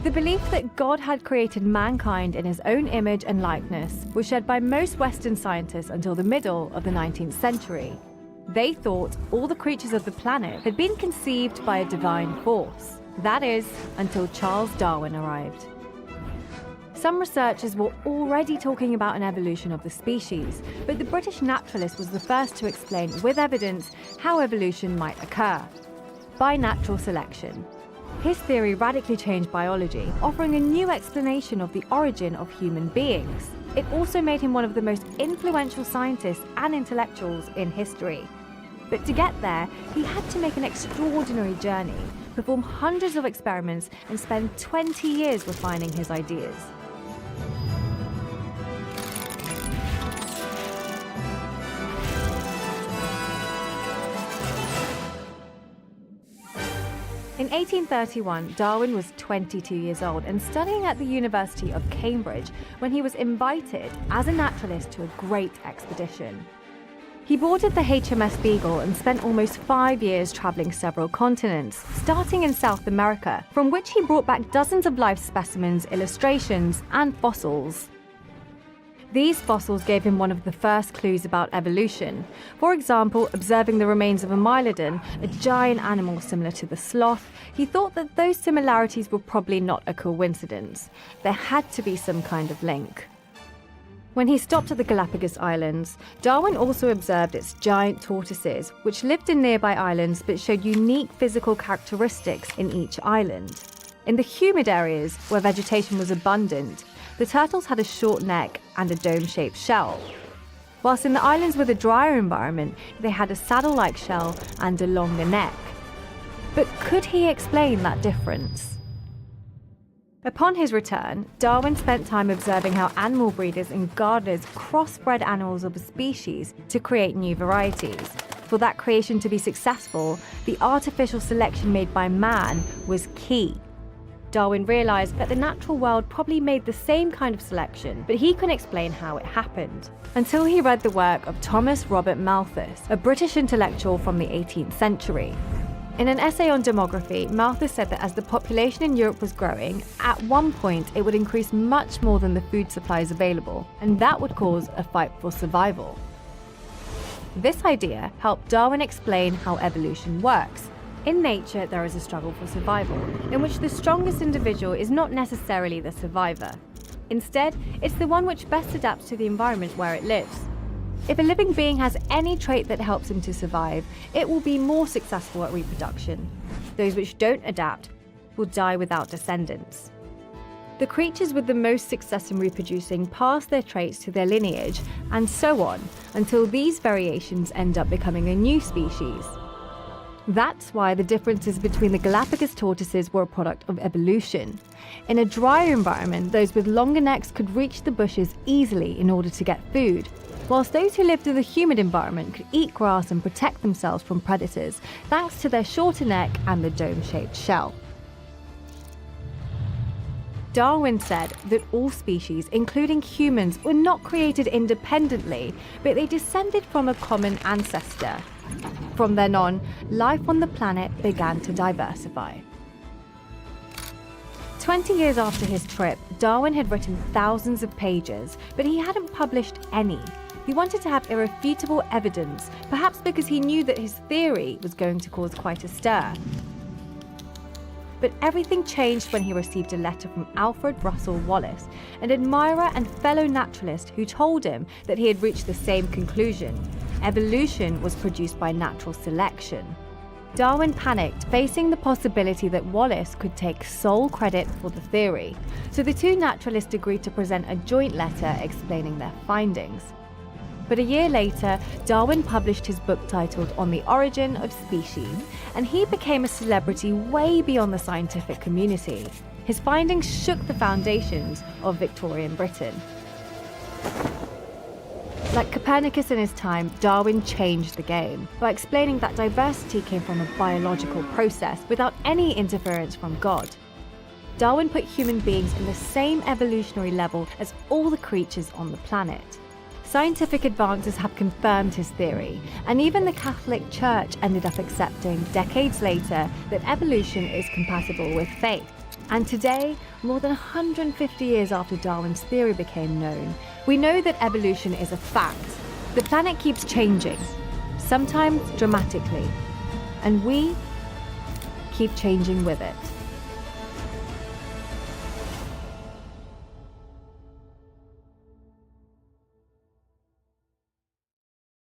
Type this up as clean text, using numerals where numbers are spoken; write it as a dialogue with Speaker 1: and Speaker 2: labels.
Speaker 1: The belief that God had created mankind in his own image and likeness was shared by most Western scientists until the middle of the 19th century. They thought all the creatures of the planet had been conceived by a divine force. That is, until Charles Darwin arrived. Some researchers were already talking about an evolution of the species, but the British naturalist was the first to explain with evidence how evolution might occur. By natural selection. His theory radically changed biology, offering a new explanation of the origin of human beings. It also made him one of the most influential scientists and intellectuals in history. But to get there, he had to make an extraordinary journey, perform hundreds of experiments, and spend 20 years refining his ideas. In 1831, Darwin was 22 years old and studying at the University of Cambridge when he was invited as a naturalist to a great expedition. He boarded the HMS Beagle and spent almost 5 years traveling several continents, starting in South America, from which he brought back dozens of live specimens, illustrations, and fossils. These fossils gave him one of the first clues about evolution. For example, observing the remains of a mylodon, a giant animal similar to the sloth, he thought that those similarities were probably not a coincidence. There had to be some kind of link. When he stopped at the Galapagos Islands, Darwin also observed its giant tortoises, which lived in nearby islands but showed unique physical characteristics in each island. In the humid areas, where vegetation was abundant, the turtles had a short neck and a dome-shaped shell. Whilst in the islands with a drier environment, they had a saddle-like shell and a longer neck. But could he explain that difference? Upon his return, Darwin spent time observing how animal breeders and gardeners crossbred animals of a species to create new varieties. For that creation to be successful, the artificial selection made by man was key. Darwin realised that the natural world probably made the same kind of selection, but he couldn't explain how it happened, until he read the work of Thomas Robert Malthus, a British intellectual from the 18th century. In an essay on demography, Malthus said that as the population in Europe was growing, at one point it would increase much more than the food supplies available, and that would cause a fight for survival. This idea helped Darwin explain how evolution works. In nature, there is a struggle for survival, in which the strongest individual is not necessarily the survivor. Instead, it's the one which best adapts to the environment where it lives. If a living being has any trait that helps him to survive, it will be more successful at reproduction. Those which don't adapt will die without descendants. The creatures with the most success in reproducing pass their traits to their lineage, and so on, until these variations end up becoming a new species. That's why the differences between the Galapagos tortoises were a product of evolution. In a drier environment, those with longer necks could reach the bushes easily in order to get food, whilst those who lived in the humid environment could eat grass and protect themselves from predators, thanks to their shorter neck and the dome-shaped shell. Darwin said that all species, including humans, were not created independently, but they descended from a common ancestor. From then on, life on the planet began to diversify. 20 years after his trip, Darwin had written thousands of pages, but he hadn't published any. He wanted to have irrefutable evidence, perhaps because he knew that his theory was going to cause quite a stir. But everything changed when he received a letter from Alfred Russel Wallace, an admirer and fellow naturalist who told him that he had reached the same conclusion. Evolution was produced by natural selection. Darwin panicked, facing the possibility that Wallace could take sole credit for the theory, so the two naturalists agreed to present a joint letter explaining their findings. But a year later, Darwin published his book titled On the Origin of Species, and he became a celebrity way beyond the scientific community. His findings shook the foundations of Victorian Britain. Like Copernicus in his time, Darwin changed the game by explaining that diversity came from a biological process without any interference from God. Darwin put human beings in the same evolutionary level as all the creatures on the planet. Scientific advances have confirmed his theory, and even the Catholic Church ended up accepting decades later that evolution is compatible with faith. And today, more than 150 years after Darwin's theory became known, we know that evolution is a fact. The planet keeps changing, sometimes dramatically, and we keep changing with it.